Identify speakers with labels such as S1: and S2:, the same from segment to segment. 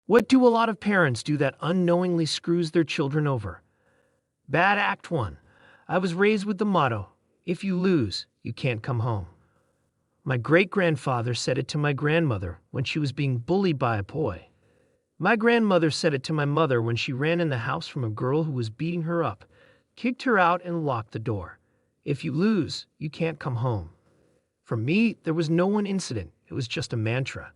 S1: What do a lot of parents do that unknowingly screws their children over? Bad Act 1. I was raised with the motto, if you lose, you can't come home. My great-grandfather said it to my grandmother when she was being bullied by a boy. My grandmother said it to my mother when she ran in the house from a girl who was beating her up, kicked her out, and locked the door. If you lose, you can't come home. For me, there was no one incident. It was just a mantra.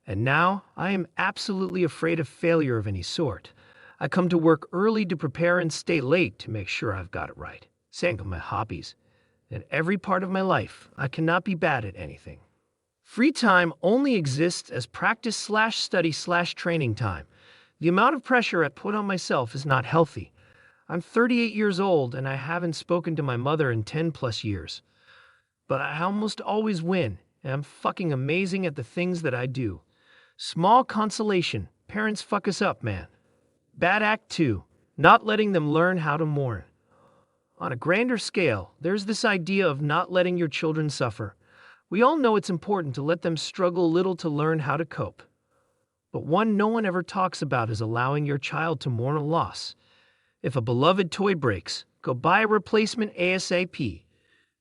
S1: And now, I am absolutely afraid of failure of any sort. I come to work early to prepare and stay late to make sure I've got it right. Same with my hobbies. In every part of my life, I cannot be bad at anything. Free time only exists as practice/study/training time. The amount of pressure I put on myself is not healthy. I'm 38 years old and I haven't spoken to my mother in 10 plus years. But I almost always win, and I'm fucking amazing at the things that I do. Small consolation, parents fuck us up, man. Bad Act 2. Not letting them learn how to mourn. On a grander scale, there's this idea of not letting your children suffer. We all know it's important to let them struggle a little to learn how to cope. But one no one ever talks about is allowing your child to mourn a loss. If a beloved toy breaks, go buy a replacement ASAP.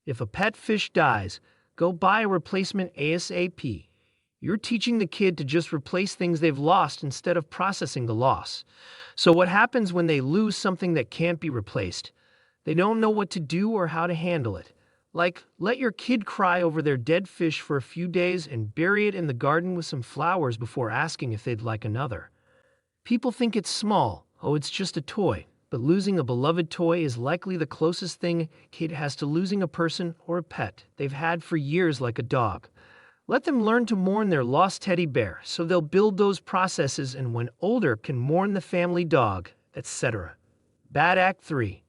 S1: If a pet fish dies, go buy a replacement ASAP. You're teaching the kid to just replace things they've lost instead of processing the loss. So what happens when they lose something that can't be replaced? They don't know what to do or how to handle it. Like, let your kid cry over their dead fish for a few days and bury it in the garden with some flowers before asking if they'd like another. People think it's small, oh, it's just a toy, but losing a beloved toy is likely the closest thing a kid has to losing a person or a pet they've had for years, like a dog. Let them learn to mourn their lost teddy bear so they'll build those processes and when older can mourn the family dog, etc. Bad Act 3.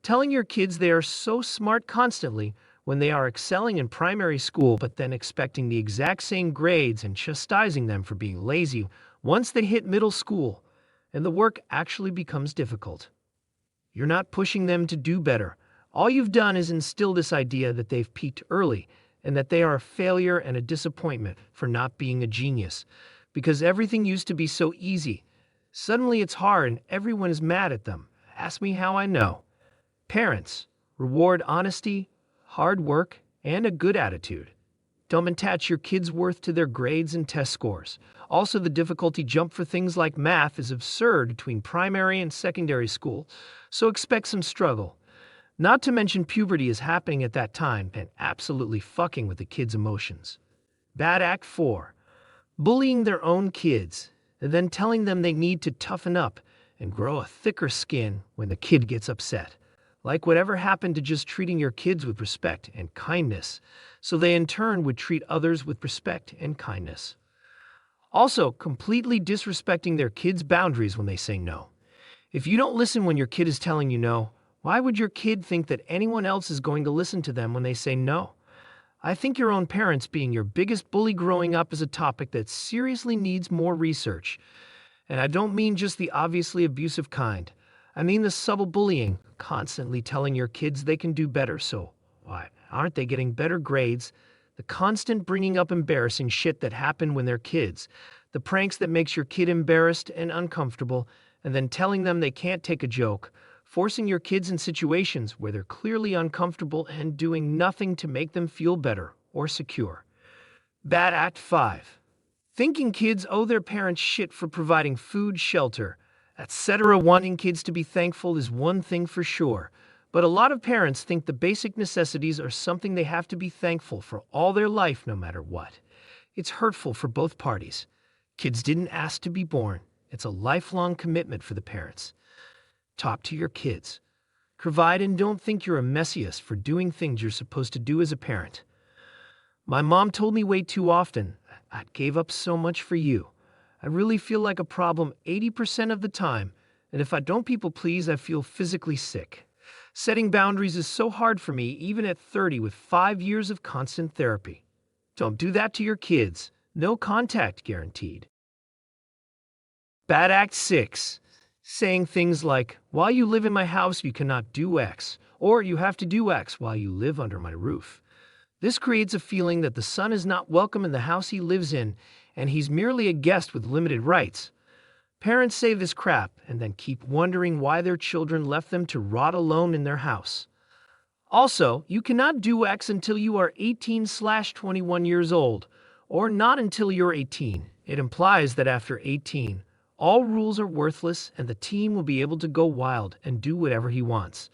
S1: Telling your kids they are so smart constantly when they are excelling in primary school but then expecting the exact same grades and chastising them for being lazy once they hit middle school and the work actually becomes difficult. You're not pushing them to do better. All you've done is instill this idea that they've peaked early and that they are a failure and a disappointment for not being a genius. Because everything used to be so easy. Suddenly it's hard and everyone is mad at them. Ask me how I know. Parents, reward honesty, hard work, and a good attitude. Don't attach your kids' worth to their grades and test scores. Also, the difficulty jump for things like math is absurd between primary and secondary school, so expect some struggle. Not to mention puberty is happening at that time and absolutely fucking with the kids' emotions. Bad Act 4. Bullying their own kids, and then telling them they need to toughen up and grow a thicker skin when the kid gets upset. Like whatever happened to just treating your kids with respect and kindness, so they in turn would treat others with respect and kindness. Also, completely disrespecting their kids' boundaries when they say no. If you don't listen when your kid is telling you no, why would your kid think that anyone else is going to listen to them when they say no? I think your own parents being your biggest bully growing up is a topic that seriously needs more research. And I don't mean just the obviously abusive kind. I mean the subtle bullying, constantly telling your kids they can do better, so why aren't they getting better grades? The constant bringing up embarrassing shit that happened when they're kids. The pranks that makes your kid embarrassed and uncomfortable, and then telling them they can't take a joke. Forcing your kids in situations where they're clearly uncomfortable and doing nothing to make them feel better or secure. Bad Act 5. Thinking kids owe their parents shit for providing food, shelter, etc. Wanting kids to be thankful is one thing for sure, but a lot of parents think the basic necessities are something they have to be thankful for all their life no matter what. It's hurtful for both parties. Kids didn't ask to be born. It's a lifelong commitment for the parents. Talk to your kids. Provide and don't think you're a messias for doing things you're supposed to do as a parent. My mom told me way too often, I gave up so much for you. I really feel like a problem 80% of the time, and if I don't people please, I feel physically sick. Setting boundaries is so hard for me even at 30 with 5 years of constant therapy. Don't do that to your kids. No contact guaranteed. Bad Act 6. Saying things like, while you live in my house, you cannot do X, or you have to do X while you live under my roof. This creates a feeling that the son is not welcome in the house he lives in, and he's merely a guest with limited rights. Parents say this crap and then keep wondering why their children left them to rot alone in their house. Also, you cannot do X until you are 18/21 years old, or not until you're 18. It implies that after 18, all rules are worthless and the teen will be able to go wild and do whatever he wants.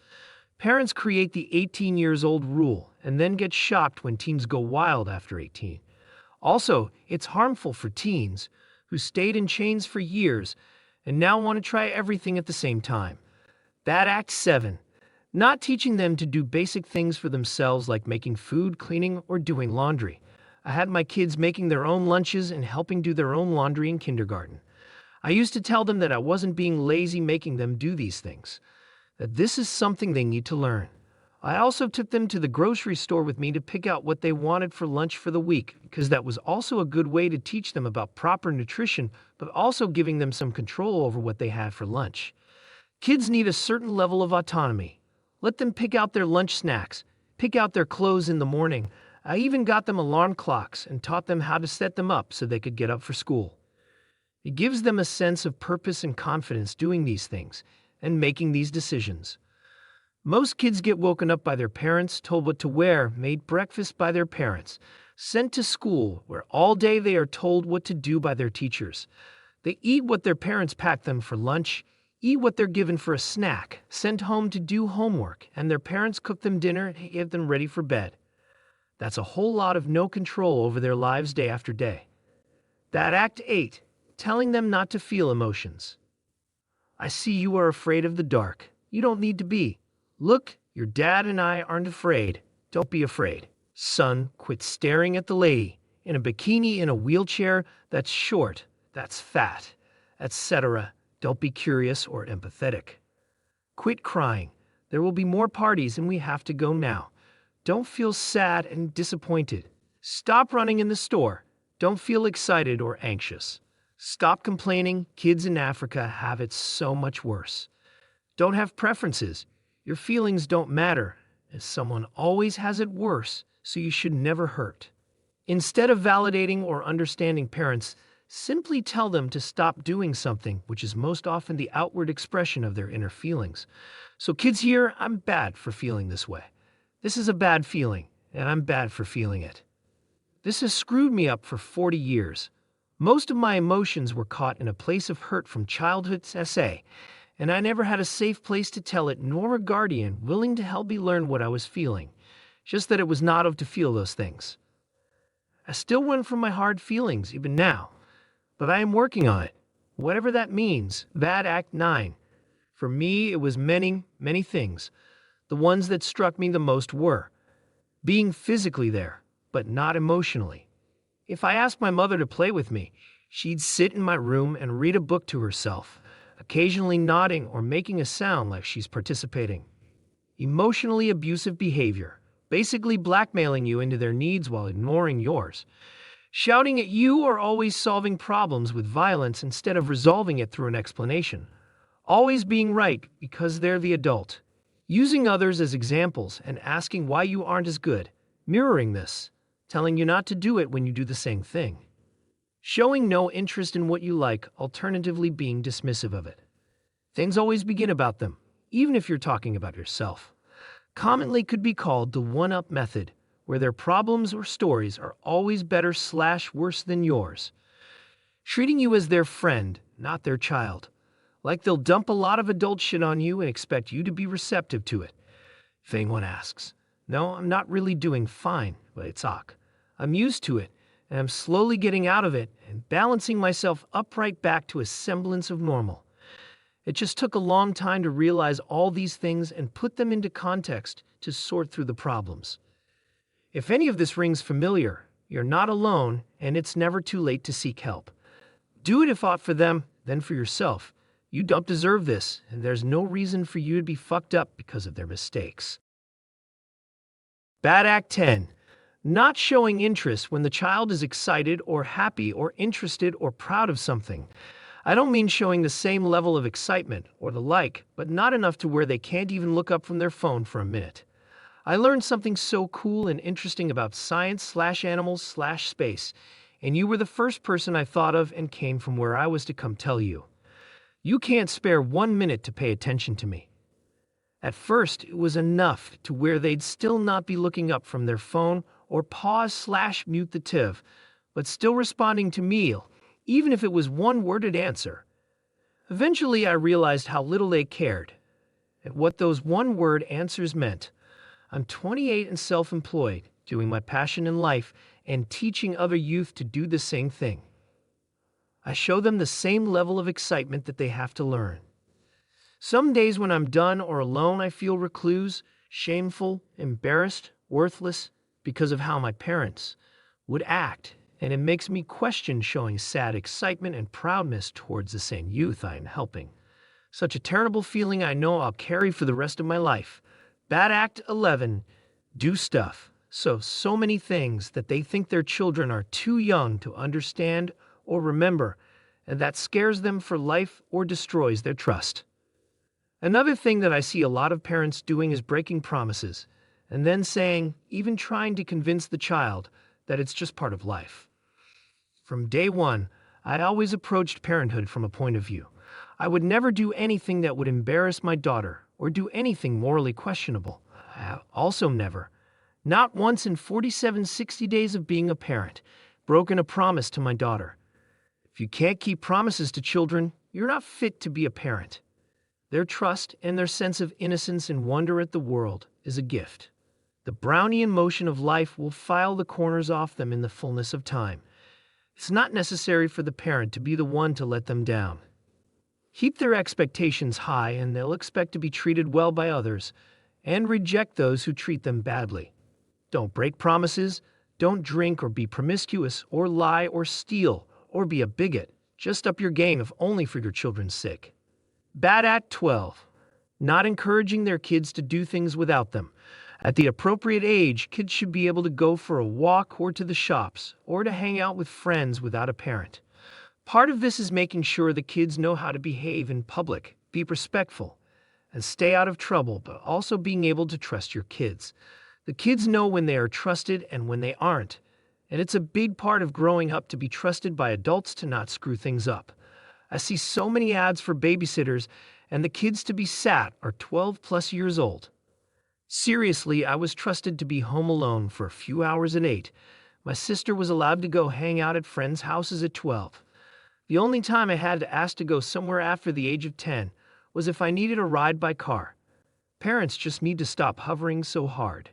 S1: Parents create the 18 years old rule and then get shocked when teens go wild after 18. Also, it's harmful for teens who stayed in chains for years and now want to try everything at the same time. Bad Act 7. Not teaching them to do basic things for themselves like making food, cleaning, or doing laundry. I had my kids making their own lunches and helping do their own laundry in kindergarten. I used to tell them that I wasn't being lazy making them do these things, that this is something they need to learn. I also took them to the grocery store with me to pick out what they wanted for lunch for the week, because that was also a good way to teach them about proper nutrition, but also giving them some control over what they had for lunch. Kids need a certain level of autonomy. Let them pick out their lunch snacks, pick out their clothes in the morning. I even got them alarm clocks and taught them how to set them up so they could get up for school. It gives them a sense of purpose and confidence doing these things and making these decisions. Most kids get woken up by their parents, told what to wear, made breakfast by their parents, sent to school where all day they are told what to do by their teachers. They eat what their parents pack them for lunch, eat what they're given for a snack, sent home to do homework, and their parents cook them dinner and get them ready for bed. That's a whole lot of no control over their lives day after day. That Act 8, telling them not to feel emotions. I see you are afraid of the dark. You don't need to be. Look, your dad and I aren't afraid. Don't be afraid. Son, quit staring at the lady in a bikini in a wheelchair. That's short. That's fat, etc. Don't be curious or empathetic. Quit crying. There will be more parties and we have to go now. Don't feel sad and disappointed. Stop running in the store. Don't feel excited or anxious. Stop complaining. Kids in Africa have it so much worse. Don't have preferences. Your feelings don't matter, as someone always has it worse, so you should never hurt. Instead of validating or understanding parents, simply tell them to stop doing something, which is most often the outward expression of their inner feelings. So kids hear, I'm bad for feeling this way. This is a bad feeling, and I'm bad for feeling it. This has screwed me up for 40 years. Most of my emotions were caught in a place of hurt from childhood's essay, and I never had a safe place to tell it, nor a guardian willing to help me learn what I was feeling, just that it was not of to feel those things. I still run from my hard feelings, even now, but I am working on it, whatever that means. Bad Act 9. For me, it was many, many things. The ones that struck me the most were being physically there, but not emotionally. If I asked my mother to play with me, she'd sit in my room and read a book to herself, occasionally nodding or making a sound like she's participating. Emotionally abusive behavior, basically blackmailing you into their needs while ignoring yours. Shouting at you or always solving problems with violence instead of resolving it through an explanation. Always being right because they're the adult. Using others as examples and asking why you aren't as good. Mirroring this, telling you not to do it when you do the same thing. Showing no interest in what you like, alternatively being dismissive of it. Things always begin about them, even if you're talking about yourself. Commonly could be called the one-up method, where their problems or stories are always better/worse than yours. Treating you as their friend, not their child. Like they'll dump a lot of adult shit on you and expect you to be receptive to it. If anyone asks, no, I'm not really doing fine, but it's ok. I'm used to it, and I'm slowly getting out of it and balancing myself upright back to a semblance of normal. It just took a long time to realize all these things and put them into context to sort through the problems. If any of this rings familiar, you're not alone, and it's never too late to seek help. Do it if not for them, then for yourself. You don't deserve this, and there's no reason for you to be fucked up because of their mistakes. Bad Act 10. Not showing interest when the child is excited or happy or interested or proud of something. I don't mean showing the same level of excitement or the like, but not enough to where they can't even look up from their phone for a minute. I learned something so cool and interesting about science/animals/space, and you were the first person I thought of and came from where I was to come tell you. You can't spare 1 minute to pay attention to me. At first, it was enough to where they'd still not be looking up from their phone or pause/mute the TV, but still responding to me, even if it was one-worded answer. Eventually, I realized how little they cared, and what those one-word answers meant. I'm 28 and self-employed, doing my passion in life and teaching other youth to do the same thing. I show them the same level of excitement that they have to learn. Some days when I'm done or alone, I feel recluse, shameful, embarrassed, worthless because of how my parents would act, and it makes me question showing sad excitement and proudness towards the same youth I am helping. Such a terrible feeling I know I'll carry for the rest of my life. Bad Act 11. Do stuff. So many things that they think their children are too young to understand or remember, and that scares them for life or destroys their trust. Another thing that I see a lot of parents doing is breaking promises, and then saying, even trying to convince the child, that it's just part of life. From day one, I always approached parenthood from a point of view. I would never do anything that would embarrass my daughter or do anything morally questionable. I also never, not once in 60 days of being a parent, broken a promise to my daughter. If you can't keep promises to children, you're not fit to be a parent. Their trust and their sense of innocence and wonder at the world is a gift. The Brownian motion of life will file the corners off them in the fullness of time. It's not necessary for the parent to be the one to let them down. Keep their expectations high and they'll expect to be treated well by others and reject those who treat them badly. Don't break promises, don't drink or be promiscuous or lie or steal or be a bigot. Just up your game if only for your children's sake. Bad Act 12. Not encouraging their kids to do things without them. At the appropriate age, kids should be able to go for a walk or to the shops or to hang out with friends without a parent. Part of this is making sure the kids know how to behave in public, be respectful, and stay out of trouble, but also being able to trust your kids. The kids know when they are trusted and when they aren't, and it's a big part of growing up to be trusted by adults to not screw things up. I see so many ads for babysitters, and the kids to be sat are 12 plus years old. Seriously, I was trusted to be home alone for a few hours at 8. My sister was allowed to go hang out at friends' houses at 12. The only time I had to ask to go somewhere after the age of 10 was if I needed a ride by car. Parents just need to stop hovering so hard.